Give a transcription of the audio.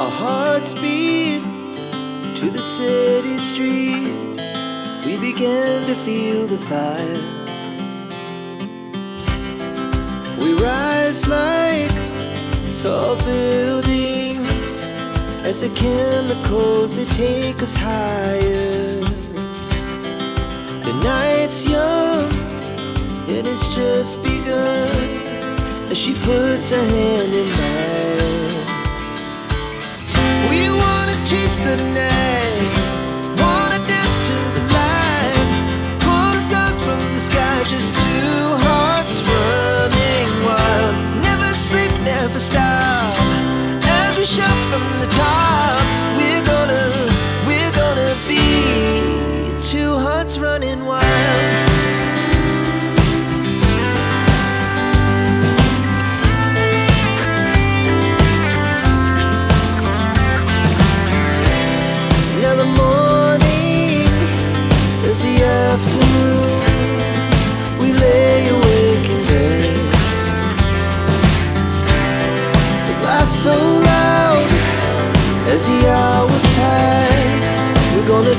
Our hearts beat to the city streets. We began to feel the fire. We rise like tall buildings as the chemicals, they take us higher. The night's young, it has just begun, as she puts her hand in mine. We wanna chase the night, wanna dance to the light, pull the stars from the sky, just two hearts running wild. Never sleep, never stop, as we shout from the top. We're gonna be two hearts running wild. Now the morning is the afternoon. We lay awake in bed. The laughs so loud as the hours pass. We're gonna